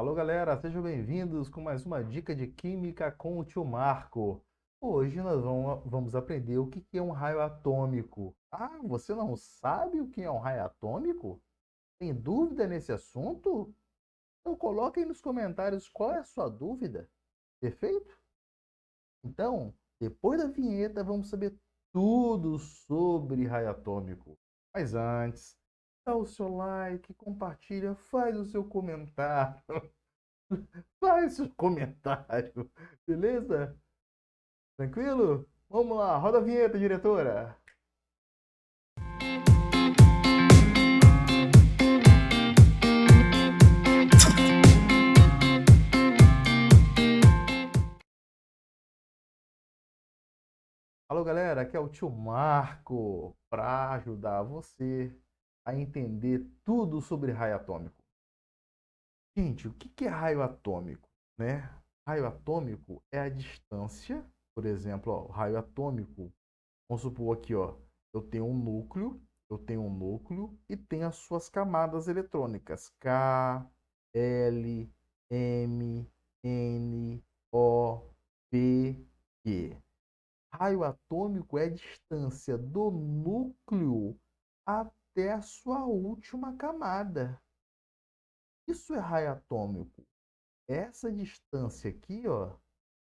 Alô, galera, sejam bem-vindos com mais uma dica de química com o tio Marco. Hoje nós vamos aprender o que é um raio atômico. Ah, você não sabe o que é um raio atômico? Tem dúvida nesse assunto? Então coloque aí nos comentários qual é a sua dúvida. Perfeito? Então, depois da vinheta, vamos saber tudo sobre raio atômico. Mas antes, dá o seu like, compartilha, faz o seu comentário. Faz seu comentário, beleza? Tranquilo? Vamos lá, roda a vinheta, diretora. Alô, galera, aqui é o tio Marco para ajudar você a entender tudo sobre raio atômico. Gente, o que é raio atômico, né? Raio atômico é a distância, por exemplo, ó, o raio atômico, vamos supor aqui, ó, eu tenho um núcleo e tenho as suas camadas eletrônicas, K, L, M, N, O, P, Q. Raio atômico é a distância do núcleo até a sua última camada. Isso é raio atômico. Essa distância aqui, ó,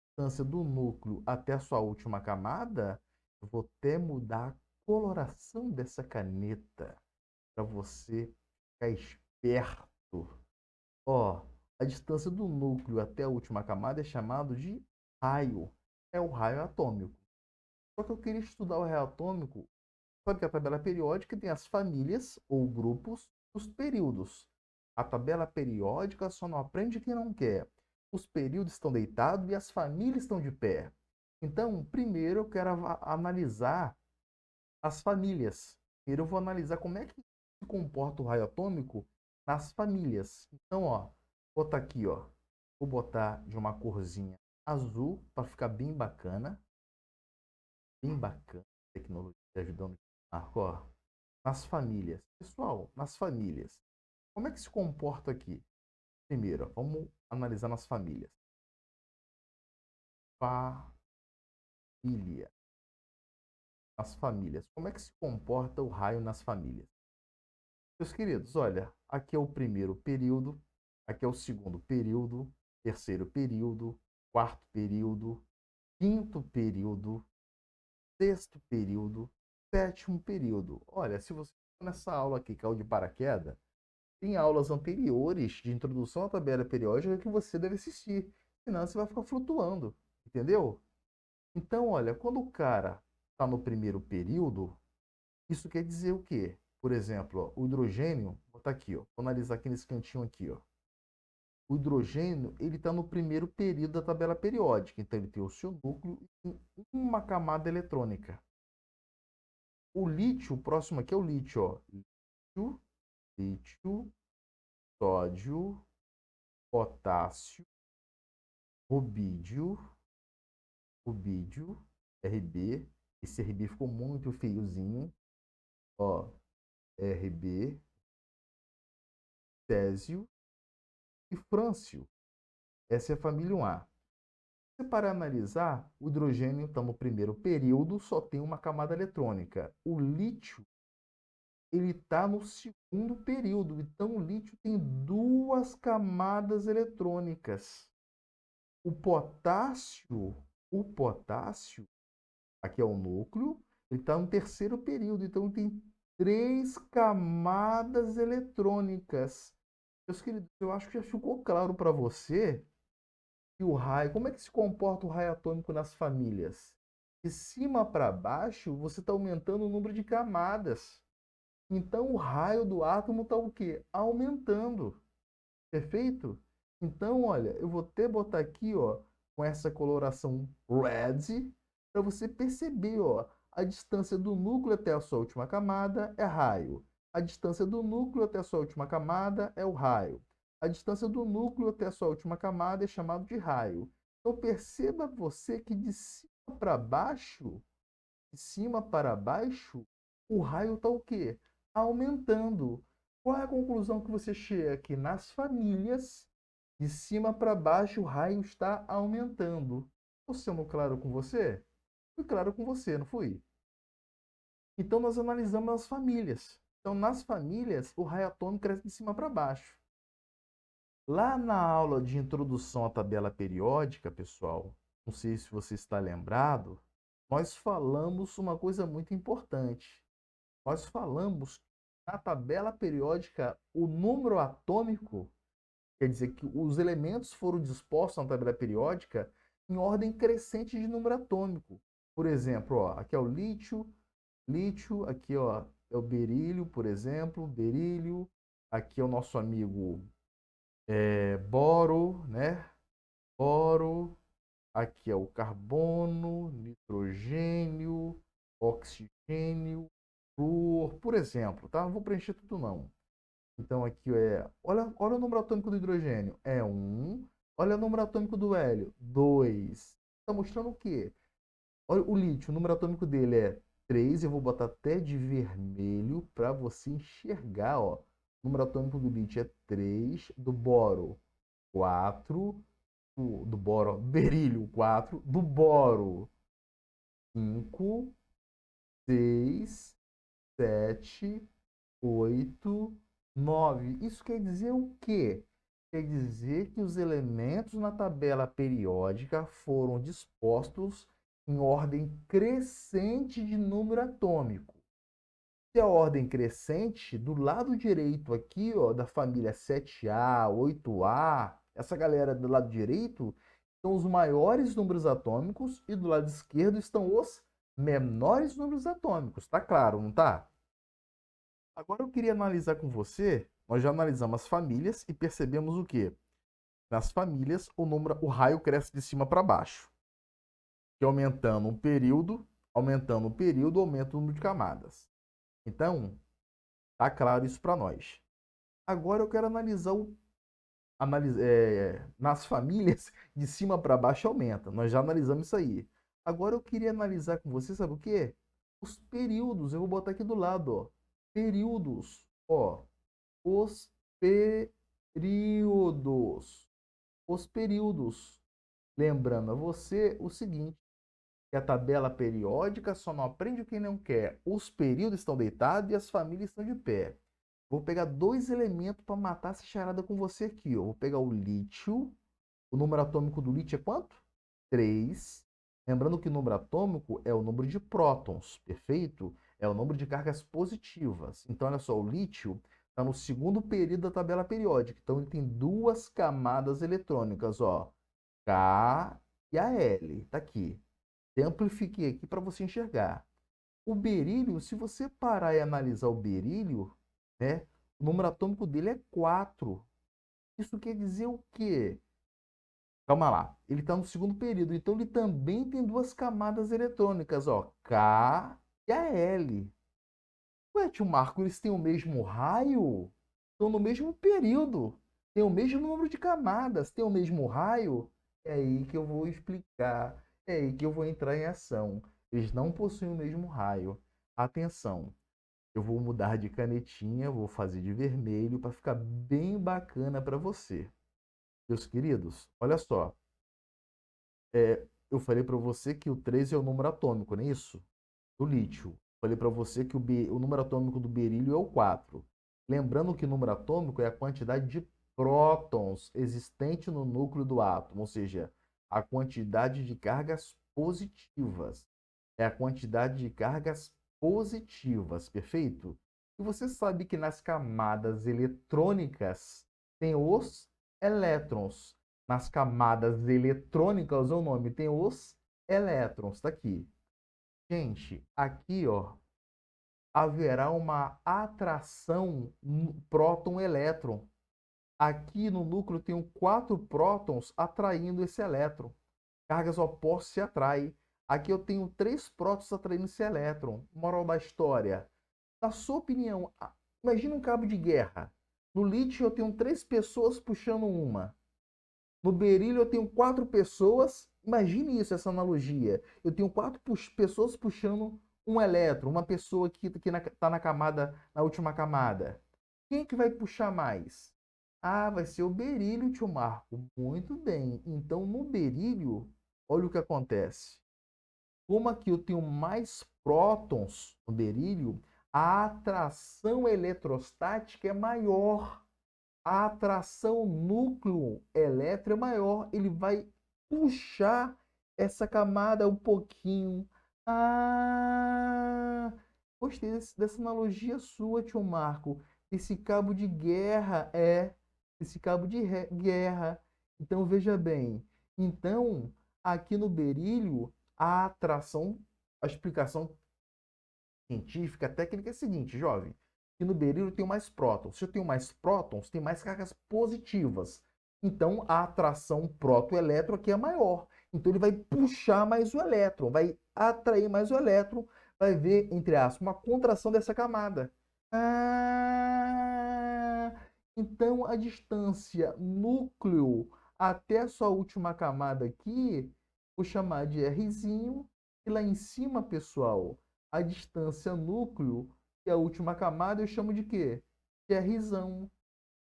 distância do núcleo até a sua última camada, eu vou até mudar a coloração dessa caneta para você ficar esperto. Ó, a distância do núcleo até a última camada é chamado de raio. É o raio atômico. Só que eu queria estudar o raio atômico. Sabe que a tabela periódica tem as famílias ou grupos dos períodos. A tabela periódica só não aprende quem não quer. Os períodos estão deitados e as famílias estão de pé. Então, primeiro eu quero analisar as famílias. Primeiro eu vou analisar como é que se comporta o raio atômico nas famílias. Então, ó, vou botar aqui, ó. Vou botar de uma corzinha azul para ficar bem bacana. Bem bacana. Tecnologia ajudando. Marco, ó. Nas famílias. Pessoal, nas famílias. Como é que se comporta aqui? Primeiro, ó, vamos analisar nas famílias. Família. Nas famílias. Como é que se comporta o raio nas famílias? Meus queridos, olha, aqui é o primeiro período, aqui é o segundo período, terceiro período, quarto período, quinto período, sexto período, sétimo período. Olha, se você for nessa aula aqui, caiu de paraquedas, tem aulas anteriores de introdução à tabela periódica que você deve assistir, senão você vai ficar flutuando, entendeu? Então, olha, quando o cara está no primeiro período, isso quer dizer o quê? Por exemplo, ó, o hidrogênio, vou botar aqui, ó, vou analisar aqui nesse cantinho aqui, ó. O hidrogênio, ele está no primeiro período da tabela periódica, então ele tem o seu núcleo e tem uma camada eletrônica. O lítio, o próximo aqui é o lítio, ó. Lítio, lítio, sódio, potássio, rubídio, rubídio, Rb. Esse Rb ficou muito feiozinho, ó. Rb, césio e frâncio. Essa é a família 1A. Se para analisar, o hidrogênio está no primeiro período, só tem uma camada eletrônica. O lítio, ele está no segundo período, então o lítio tem duas camadas eletrônicas. O potássio, aqui é o núcleo, ele está no terceiro período, então tem três camadas eletrônicas. Meus queridos, eu acho que já ficou claro para você que o raio, como é que se comporta o raio atômico nas famílias? De cima para baixo, você está aumentando o número de camadas. Então, o raio do átomo está o quê? Aumentando. Perfeito? Então, olha, eu vou até botar aqui, ó, com essa coloração red, para você perceber, ó, a distância do núcleo até a sua última camada é raio. A distância do núcleo até a sua última camada é o raio. A distância do núcleo até a sua última camada é chamado de raio. Então, perceba você que de cima para baixo, o raio está o quê? Aumentando. Qual é a conclusão que você chega aqui nas famílias? De cima para baixo, o raio está aumentando. Estou sendo claro com você? Fui claro com você, não fui? Então, nós analisamos as famílias. Então, nas famílias, o raio atômico cresce de cima para baixo. Lá na aula de introdução à tabela periódica, pessoal, não sei se você está lembrado, nós falamos uma coisa muito importante. Nós falamos que na tabela periódica, o número atômico, quer dizer que os elementos foram dispostos na tabela periódica em ordem crescente de número atômico. Por exemplo, ó, aqui é o lítio, aqui ó, é o berílio, por exemplo, berílio, aqui é o nosso amigo boro, né? Boro, aqui é o carbono, nitrogênio, oxigênio, flúor, por exemplo, tá? Não vou preencher tudo não. Então aqui olha o número atômico do hidrogênio, é 1. Olha o número atômico do hélio, 2. Está mostrando o quê? Olha o lítio, o número atômico dele é 3. Eu vou botar até de vermelho para você enxergar, ó. O número atômico do lítio é 3, do boro 4, do boro, berílio 4, do boro 5, 6, 7, 8, 9. Isso quer dizer o quê? Quer dizer que os elementos na tabela periódica foram dispostos em ordem crescente de número atômico. Se a ordem crescente, do lado direito aqui, ó, da família 7A, 8A, essa galera do lado direito são os maiores números atômicos e do lado esquerdo estão os menores números atômicos. Tá claro, não tá? Agora eu queria analisar com você, nós já analisamos as famílias e percebemos o quê? Nas famílias, o raio cresce de cima para baixo, que aumentando o período, aumenta o número de camadas. Então, tá claro isso para nós. Agora eu quero analisar nas famílias, de cima para baixo aumenta. Nós já analisamos isso aí. Agora eu queria analisar com você, sabe o quê? Os períodos. Eu vou botar aqui do lado, ó. Períodos. Ó, os períodos. Os períodos. Lembrando a você o seguinte, que a tabela periódica só não aprende quem não quer. Os períodos estão deitados e as famílias estão de pé. Vou pegar dois elementos para matar essa charada com você aqui, ó. Vou pegar o lítio. O número atômico do lítio é quanto? 3. Lembrando que o número atômico é o número de prótons, perfeito? É o número de cargas positivas. Então, olha só, o lítio está no segundo período da tabela periódica. Então, ele tem duas camadas eletrônicas, ó. K e a L. Está aqui. Amplifiquei aqui para você enxergar. O berílio, se você parar e analisar o berílio, né, o número atômico dele é 4. Isso quer dizer o quê? Calma lá. Ele está no segundo período, então ele também tem duas camadas eletrônicas, ó, K e a L. Ué, tio Marco, eles têm o mesmo raio? Estão no mesmo período. Tem o mesmo número de camadas, tem o mesmo raio? É aí que eu vou explicar. É aí que eu vou entrar em ação. Eles não possuem o mesmo raio. Atenção, eu vou mudar de canetinha, vou fazer de vermelho para ficar bem bacana para você. Meus queridos, olha só. Eu falei para você que o 3 é o número atômico, não é isso? Do lítio. Falei para você que o número atômico do berílio é o 4. Lembrando que o número atômico é a quantidade de prótons existente no núcleo do átomo, ou seja, a quantidade de cargas positivas. É a quantidade de cargas positivas, perfeito? E você sabe que nas camadas eletrônicas tem os elétrons. Nas camadas eletrônicas, o nome tem os elétrons, tá aqui. Gente, aqui, ó, haverá uma atração próton-elétron. Aqui no núcleo tem 4 prótons atraindo esse elétron. Cargas opostas se atraem. Aqui eu tenho 3 prótons atraindo esse elétron. Moral da história. Na sua opinião, imagina um cabo de guerra. No lítio eu tenho 3 pessoas puxando uma. No berílio eu tenho 4 pessoas. Imagine isso, essa analogia. Eu tenho 4 pessoas puxando um elétron, uma pessoa que está na camada, na última camada. Quem é que vai puxar mais? Ah, vai ser o berílio, tio Marco. Muito bem. Então, no berílio, olha o que acontece. Como aqui eu tenho mais prótons no berílio, a atração eletrostática é maior. A atração núcleo-elétron é maior. Ele vai puxar essa camada um pouquinho. Ah, gostei dessa analogia sua, tio Marco. Esse cabo de guerra esse cabo de guerra. Então, veja bem. Então, aqui no berílio, a atração, a explicação científica, técnica é a seguinte, jovem, que no berílio eu tenho mais prótons. Se eu tenho mais prótons, tem mais cargas positivas. Então, a atração próton-elétron aqui é maior. Então, ele vai puxar mais o elétron, vai atrair mais o elétron, vai ver, entre aspas, uma contração dessa camada. Ah, então, a distância núcleo até a sua última camada aqui, vou chamar de Rzinho, e lá em cima, pessoal, a distância núcleo, que é a última camada, eu chamo de quê? De Rzão.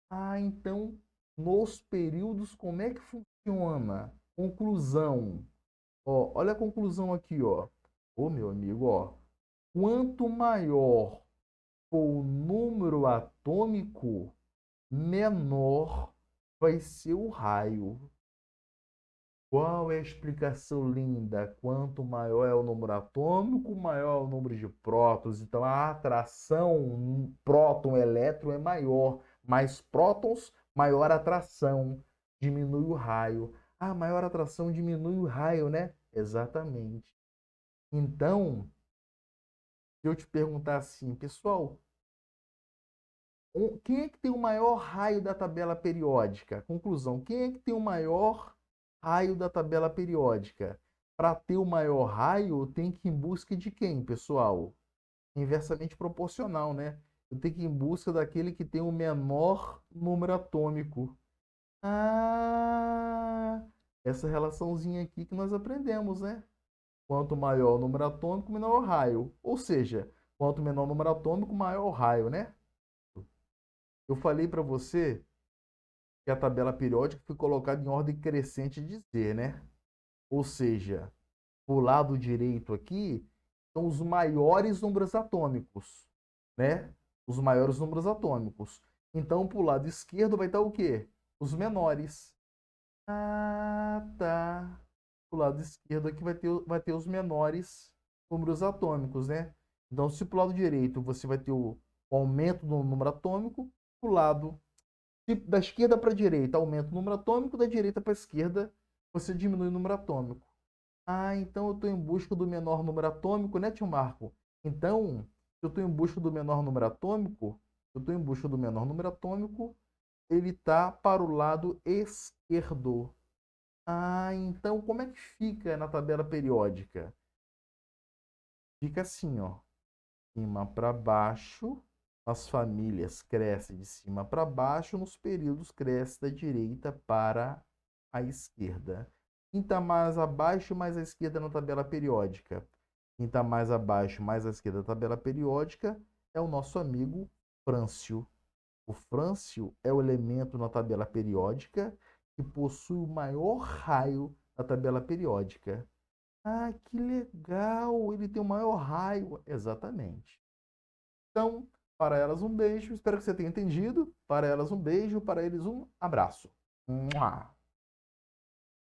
Ah, então, nos períodos, como é que funciona? Conclusão. Ó, olha a conclusão aqui, ó. Ô, meu amigo, ó. Quanto maior for o número atômico, menor vai ser o raio. Qual é a explicação linda? Quanto maior é o número atômico, maior é o número de prótons. Então, a atração próton-elétron é maior. Mais prótons, maior atração. Diminui o raio. Ah, maior atração diminui o raio, né? Exatamente. Então, se eu te perguntar assim, pessoal, quem é que tem o maior raio da tabela periódica? Conclusão, quem é que tem o maior raio da tabela periódica? Para ter o maior raio, tem que ir em busca de quem, pessoal? Inversamente proporcional, né? Eu tenho que ir em busca daquele que tem o menor número atômico. Ah, essa relaçãozinha aqui que nós aprendemos, né? Quanto maior o número atômico, menor o raio. Ou seja, quanto menor o número atômico, maior o raio, né? Eu falei para você que a tabela periódica foi colocada em ordem crescente de dizer, né? Ou seja, o lado direito aqui são os maiores números atômicos, né? Os maiores números atômicos. Então, para o lado esquerdo vai estar o quê? Os menores. Ah, tá. O lado esquerdo aqui vai ter os menores números atômicos, né? Então, se para o lado direito você vai ter o aumento do número atômico, para o lado da esquerda para a direita aumenta o número atômico, da direita para a esquerda você diminui o número atômico. Ah, então eu estou em busca do menor número atômico, né, tio Marco? Então, se eu estou em busca do menor número atômico, eu estou em busca do menor número atômico, ele está para o lado esquerdo. Ah, então como é que fica na tabela periódica? Fica assim, ó, cima para baixo, as famílias crescem de cima para baixo, nos períodos cresce da direita para a esquerda. Quem está mais abaixo, mais à esquerda na tabela periódica. Quem está mais abaixo, mais à esquerda na tabela periódica é o nosso amigo Frâncio. O frâncio é o elemento na tabela periódica que possui o maior raio da tabela periódica. Ah, que legal! Ele tem o maior raio. Exatamente. Então, para elas um beijo. Espero que você tenha entendido. Para elas um beijo, para eles um abraço. Mua!